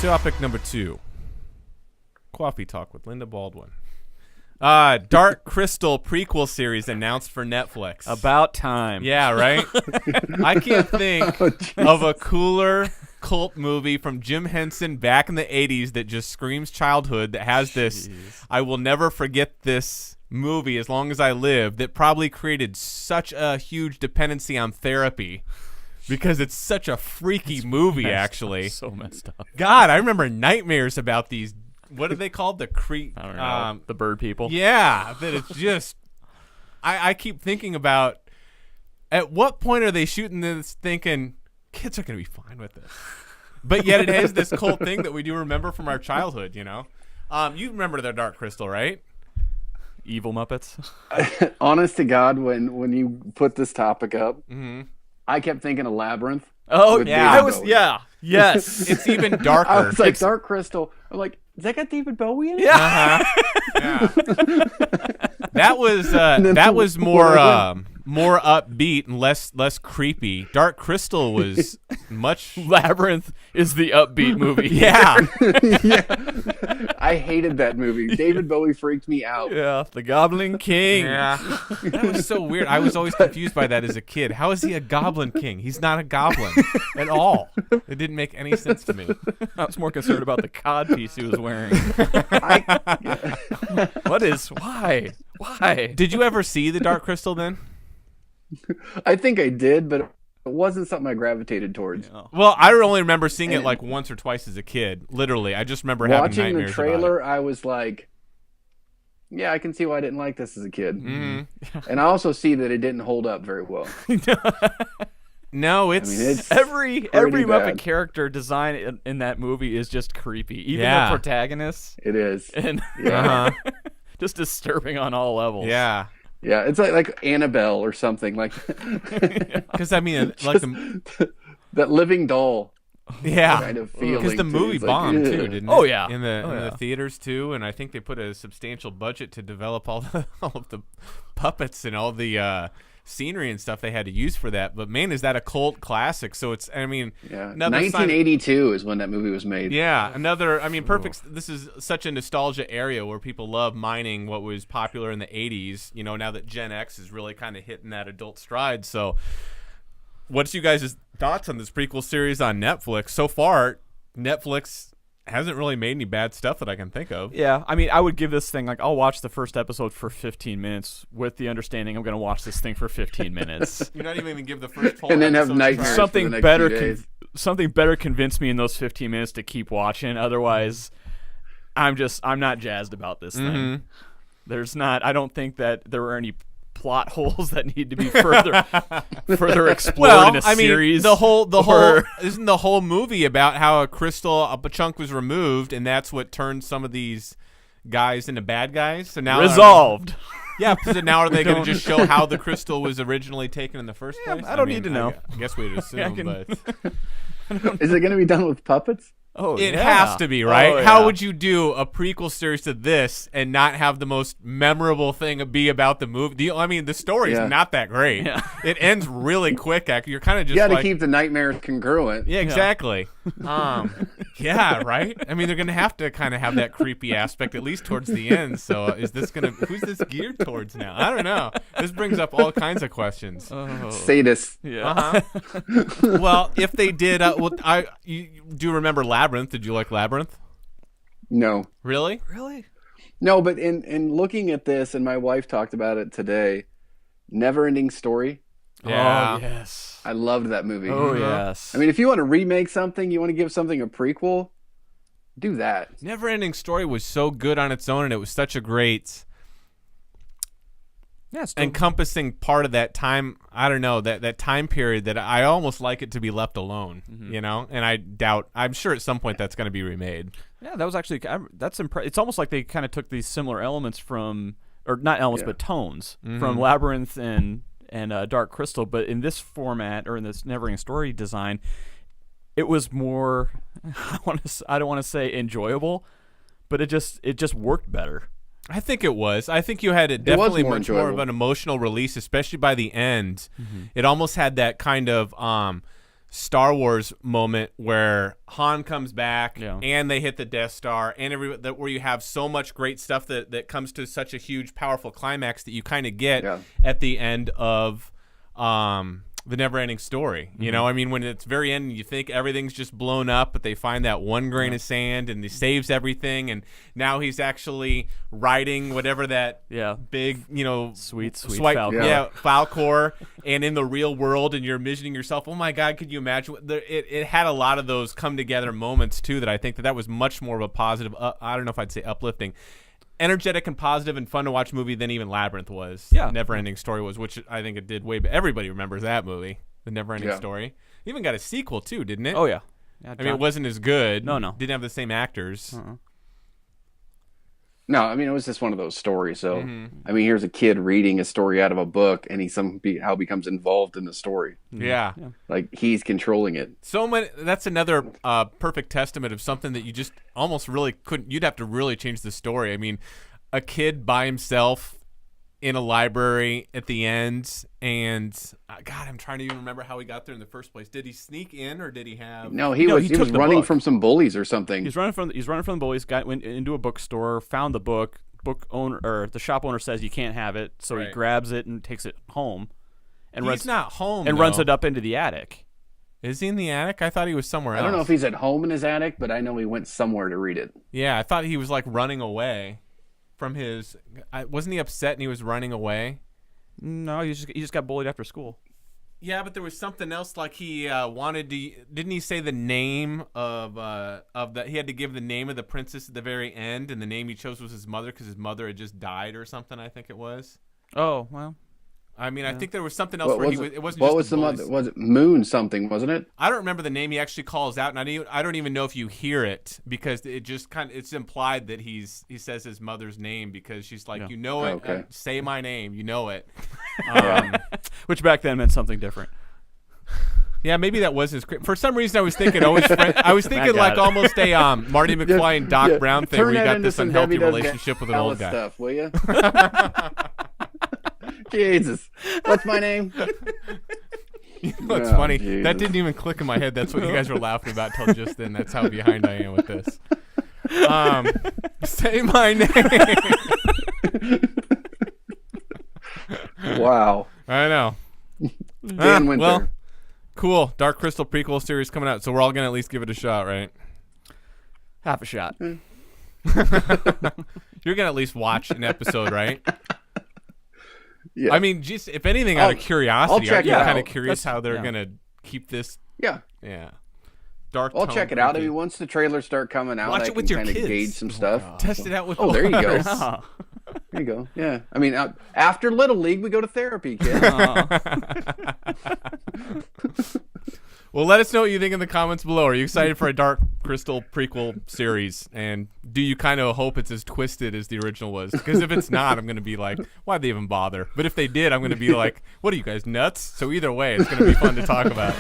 Topic number 2. Coffee Talk with Linda Baldwin. Dark Crystal prequel series announced for Netflix. About time. Yeah, right? I can't think of a cooler cult movie from Jim Henson back in the 80s that just screams childhood, that has this, I will never forget this movie as long as I live, that probably created such a huge dependency on therapy because it's such a freaky movie, actually. So messed up. God, I remember nightmares about these. What are they called? The I don't know. The bird people. Yeah, that it's just. I keep thinking about at what point are they shooting this thinking kids are going to be fine with this, but yet it has this cult thing that we do remember from our childhood. You know, you remember the Dark Crystal, right? Evil Muppets. Honest to God, when you put this topic up, I kept thinking of Labyrinth. Oh yeah, yes. It's even darker. I was like, Dark Crystal. I'm like, does that got David Bowie in it? Yeah. Yeah. That was more upbeat and less creepy. Dark Crystal was much. Labyrinth is the upbeat movie. Yeah. Yeah. I hated that movie. David Bowie freaked me out. Yeah, the Goblin King. Yeah. That was so weird. I was always confused by that as a kid. How is he a Goblin King? He's not a goblin at all. It didn't make any sense to me. I was more concerned about the codpiece he was wearing. Why? Did you ever see the Dark Crystal then? I think I did, but it wasn't something I gravitated towards. Yeah. Well, I only remember seeing it like once or twice as a kid. Literally, I just remember having Watching nightmares the trailer, about it. I was like, yeah, I can see why I didn't like this as a kid. Mm-hmm. And I also see that it didn't hold up very well. No, it's every pretty Muppet bad. character design in that movie is just creepy. Even Yeah. the protagonist. It is. And Yeah. just disturbing on all levels. Yeah. Yeah, it's like Annabelle or something like. Because I mean, like that living doll. yeah, Kind of feeling. because the too. movie It's like, bombed ugh. too, didn't it? Oh, yeah. in the Oh, in yeah. the theaters too, and I think they put a substantial budget to develop all of the puppets and all the scenery and stuff they had to use for that. But man, is that a cult classic? So it's, I mean, Yeah, another sign- 1982 is when that movie was made. Yeah, another. I mean, perfect. This is such a nostalgia area where people love mining what was popular in the '80s. You know, now that Gen X is really kind of hitting that adult stride. So, what's you guys' thoughts on this prequel series on Netflix? So far, Netflix hasn't really made any bad stuff that I can think of. Yeah, I mean, I would give this thing, like, I'll watch the first episode for 15 minutes with the understanding I'm going to watch this thing for 15 minutes. You're not even gonna give the first whole And then have episode a nightmares. try? For the something next better few days. something better convinced me in those 15 minutes to keep watching. Otherwise, I'm not jazzed about this thing. I don't think that there were any plot holes that need to be further explored in a series. the whole isn't the whole movie about how a chunk was removed, and that's what turned some of these guys into bad guys. So now resolved. Yeah, so now are they going to just show how the crystal was originally taken in the first place? I don't need to know. I guess we'd assume, but Is it going to be done with puppets? Oh, it yeah. has to be, right? Oh, yeah. How would you do a prequel series to this and not have the most memorable thing be about the movie? I mean, the story is Yeah. not that great. Yeah. It ends really quick. You're kind of just You got to like, keep the nightmares congruent. yeah, exactly. Yeah, right. I mean, they're gonna have to kind of have that creepy aspect at least towards the end. So, who's this geared towards now? I don't know. This brings up all kinds of questions. Sadists. Yeah. Well, if they did, you do remember Labyrinth? Did you like Labyrinth? No. Really? Really? No, but in looking at this, and my wife talked about it today, Never-Ending Story. Yeah. Oh, yes. I loved that movie. Oh, yes. I mean, if you want to remake something, you want to give something a prequel, do that. Never-Ending Story was so good on its own, and it was such a great encompassing part of that time. I don't know, that time period that I almost like it to be left alone, you know? And I'm sure at some point that's going to be remade. Yeah, that was actually it's almost like they kind of took these similar elements from, or not elements, but tones from Labyrinth and Dark Crystal, but in this format, or in this Never-Ending Story design, it was more, I don't want to say enjoyable, but it just worked better. I think it was. I think you had definitely more much more of enjoyable. an emotional release, especially by the end. It almost had that kind of Star Wars moment where Han comes back Yeah. and they hit the Death Star and where you have so much great stuff that comes to such a huge, powerful climax that you kind of get at the end of the Never-Ending Story. You know, I mean, when it's very end, you think everything's just blown up, but they find that one grain of sand and he saves everything, and now he's actually riding whatever that big, sweet Falcor. Falcor, and in the real world, and you're envisioning yourself, oh my God, could you imagine? It had a lot of those come together moments too that I think that was much more of a positive, I don't know if I'd say uplifting, energetic and positive and fun to watch movie than even Labyrinth was. Yeah. Never-Ending Story was, which I think it did way, but everybody remembers that movie, The Never-Ending Story. It even got a sequel too, didn't it? Oh yeah. I mean, it wasn't as good. No. Didn't have the same actors. No, I mean, it was just one of those stories. So, I mean, here's a kid reading a story out of a book, and he somehow becomes involved in the story. Yeah. Like, he's controlling it. So many. That's another perfect testament of something that you just almost really couldn't. You'd have to really change the story. I mean, a kid by himself in a library at the end, and God, I'm trying to even remember how he got there in the first place. Did he sneak in, or did he have? No, he was running from some bullies or something. He's running from the bullies. Went into a bookstore, found the book. Book owner or the shop owner says you can't have it, so he grabs it and takes it home. And he's not home. And runs it up into the attic. Is he in the attic? I thought he was somewhere else. I don't know if he's at home in his attic, but I know he went somewhere to read it. Yeah, I thought he was like running away from his. Wasn't he upset and he was running away? No, he just got bullied after school. Yeah, but there was something else, like he wanted to. Didn't he say the name of the? He had to give the name of the princess at the very end, and the name he chose was his mother because his mother had just died or something. I think it was. Oh well. I mean, I think there was something else where it wasn't. What just was the bullies. mother? Was it Moon something? Wasn't it? I don't remember the name he actually calls out, and I don't even know if you hear it because it just it's implied that he says his mother's name because she's like, you know it, say my name, you know it, which back then meant something different. Yeah, maybe that was his. For some reason, I was thinking almost. I was thinking like almost a Marty McFly and Doc Brown thing where you got this unhealthy relationship with an old guy. Stuff, will you? Jesus, what's my name? You know, it's funny. Jesus. That didn't even click in my head. That's what you guys were laughing about till just then. That's how behind I am with this. Say my name. Wow. I know. Dan Winter. Well, cool. Dark Crystal prequel series coming out, so we're all gonna at least give it a shot, right? Half a shot. You're gonna at least watch an episode, right? Yeah. I mean, just if anything, out of curiosity, I'm kind of curious how they're gonna keep this. Yeah. Dark. I'll check it out. I mean, once the trailers start coming out, watch it with your kids. Gauge some stuff. Test it out with. Oh, there you go. There you go. Yeah. I mean, after Little League, we go to therapy, kid. Well, let us know what you think in the comments below. Are you excited for a Dark Crystal prequel series? And do you kind of hope it's as twisted as the original was? Because if it's not, I'm going to be like, why'd they even bother? But if they did, I'm going to be like, what are you guys, nuts? So either way, it's going to be fun to talk about.